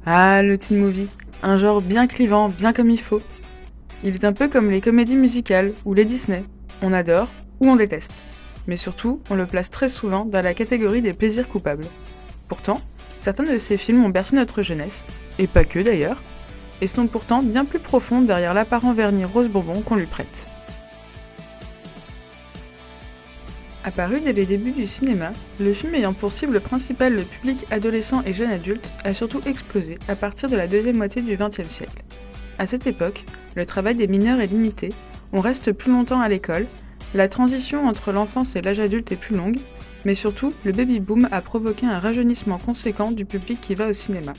Ah, le teen movie, un genre bien clivant, bien comme il faut. Il est un peu comme les comédies musicales ou les Disney. On adore ou on déteste. Mais surtout, on le place très souvent dans la catégorie des plaisirs coupables. Pourtant, certains de ces films ont bercé notre jeunesse, et pas que d'ailleurs, et sont pourtant bien plus profonds derrière l'apparent vernis rose bonbon qu'on lui prête. Apparu dès les débuts du cinéma, le film ayant pour cible principale le public adolescent et jeune adulte a surtout explosé à partir de la deuxième moitié du XXe siècle. À cette époque, le travail des mineurs est limité, on reste plus longtemps à l'école, la transition entre l'enfance et l'âge adulte est plus longue, mais surtout, le baby-boom a provoqué un rajeunissement conséquent du public qui va au cinéma.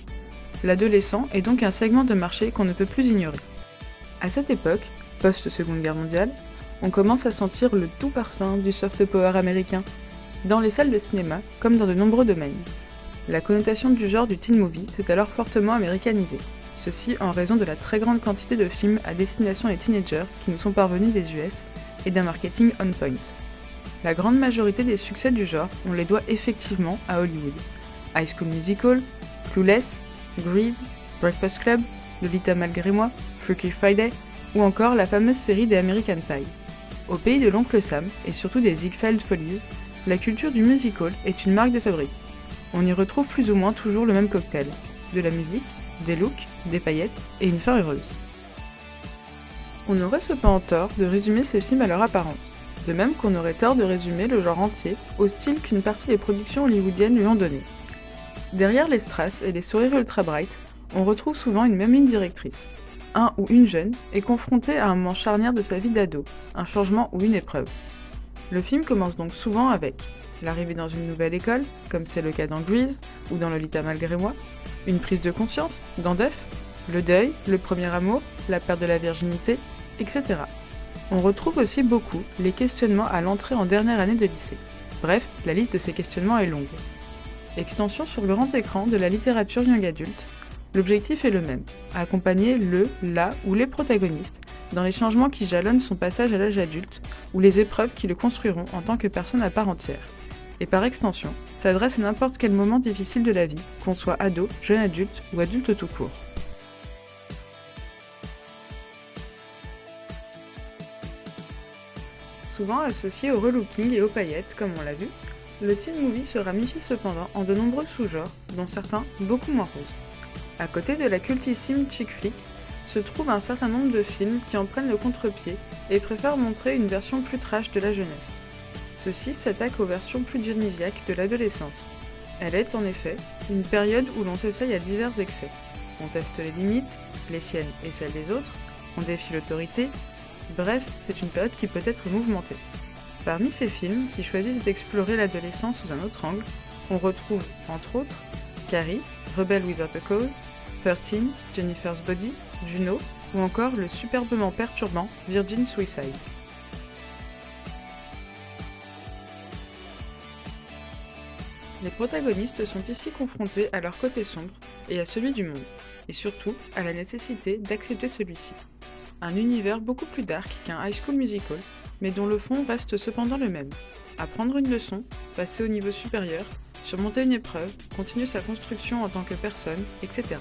L'adolescent est donc un segment de marché qu'on ne peut plus ignorer. À cette époque, post-Seconde Guerre mondiale, on commence à sentir le doux parfum du soft power américain, dans les salles de cinéma comme dans de nombreux domaines. La connotation du genre du teen movie s'est alors fortement américanisée, ceci en raison de la très grande quantité de films à destination des teenagers qui nous sont parvenus des US et d'un marketing on point. La grande majorité des succès du genre, on les doit effectivement à Hollywood. High School Musical, Clueless, Grease, Breakfast Club, Lolita malgré moi, Freaky Friday, ou encore la fameuse série des American Pie. Au pays de l'oncle Sam, et surtout des Ziegfeld Follies, la culture du musical est une marque de fabrique. On y retrouve plus ou moins toujours le même cocktail, de la musique, des looks, des paillettes et une fin heureuse. On aurait cependant tort de résumer ces films à leur apparence, de même qu'on aurait tort de résumer le genre entier au style qu'une partie des productions hollywoodiennes lui ont donné. Derrière les strass et les sourires ultra bright, on retrouve souvent une même ligne directrice. Un ou une jeune est confronté à un moment charnière de sa vie d'ado, un changement ou une épreuve. Le film commence donc souvent avec l'arrivée dans une nouvelle école, comme c'est le cas dans Grease ou dans Lolita malgré moi, une prise de conscience dans Duff, le deuil, le premier amour, la perte de la virginité, etc. On retrouve aussi beaucoup les questionnements à l'entrée en dernière année de lycée. Bref, la liste de ces questionnements est longue. Extension sur le grand écran de la littérature young adulte, l'objectif est le même, accompagner la ou les protagonistes dans les changements qui jalonnent son passage à l'âge adulte ou les épreuves qui le construiront en tant que personne à part entière. Et par extension, s'adresse à n'importe quel moment difficile de la vie, qu'on soit ado, jeune adulte ou adulte tout court. Souvent associé au relooking et aux paillettes, comme on l'a vu, le teen movie se ramifie cependant en de nombreux sous-genres, dont certains beaucoup moins roses. À côté de la cultissime chick flick, se trouve un certain nombre de films qui en prennent le contre-pied et préfèrent montrer une version plus trash de la jeunesse. Ceux-ci s'attaquent aux versions plus dionysiaques de l'adolescence. Elle est, en effet, une période où l'on s'essaye à divers excès. On teste les limites, les siennes et celles des autres, on défie l'autorité, bref, c'est une période qui peut être mouvementée. Parmi ces films qui choisissent d'explorer l'adolescence sous un autre angle, on retrouve, entre autres, Carrie, Rebel Without a Cause, 13, Jennifer's Body, Juno, ou encore le superbement perturbant Virgin Suicide. Les protagonistes sont ici confrontés à leur côté sombre et à celui du monde, et surtout à la nécessité d'accepter celui-ci. Un univers beaucoup plus dark qu'un High School Musical, mais dont le fond reste cependant le même. Apprendre une leçon, passer au niveau supérieur, surmonter une épreuve, continuer sa construction en tant que personne, etc.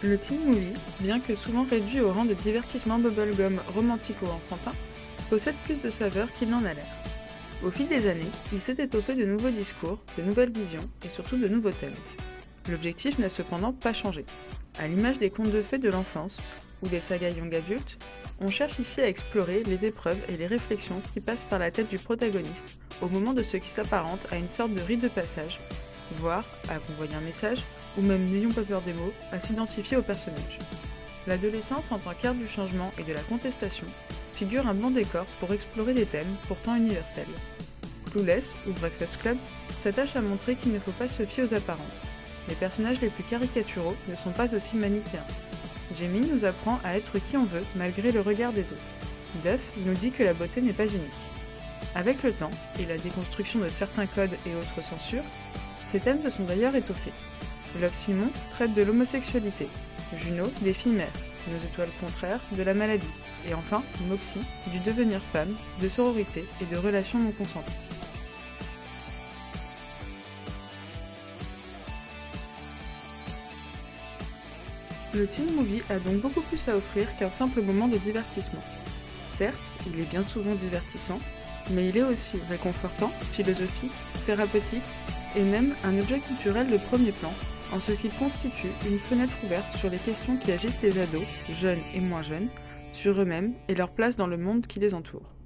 Le teen movie, bien que souvent réduit au rang de divertissement bubblegum romantique ou enfantin, possède plus de saveur qu'il n'en a l'air. Au fil des années, il s'est étoffé de nouveaux discours, de nouvelles visions et surtout de nouveaux thèmes. L'objectif n'a cependant pas changé. À l'image des contes de fées de l'enfance ou des sagas young adultes, on cherche ici à explorer les épreuves et les réflexions qui passent par la tête du protagoniste au moment de ce qui s'apparente à une sorte de rite de passage, voire à convoyer un message, ou même, n'ayons pas peur des mots, à s'identifier au personnage. L'adolescence en tant qu'ère du changement et de la contestation figure un bon décor pour explorer des thèmes pourtant universels. Clueless ou Breakfast Club s'attache à montrer qu'il ne faut pas se fier aux apparences. Les personnages les plus caricaturaux ne sont pas aussi manichéens. Jamie nous apprend à être qui on veut malgré le regard des autres. Duff nous dit que la beauté n'est pas unique. Avec le temps et la déconstruction de certains codes et autres censures, ces thèmes se sont d'ailleurs étoffés. Love Simon traite de l'homosexualité, Juno des filles mères, Nos étoiles contraires de la maladie, et enfin Moxie du devenir femme, de sororité et de relations non consenties. Le teen movie a donc beaucoup plus à offrir qu'un simple moment de divertissement. Certes, il est bien souvent divertissant, mais il est aussi réconfortant, philosophique, thérapeutique et même un objet culturel de premier plan, en ce qu'il constitue une fenêtre ouverte sur les questions qui agitent les ados, jeunes et moins jeunes, sur eux-mêmes et leur place dans le monde qui les entoure.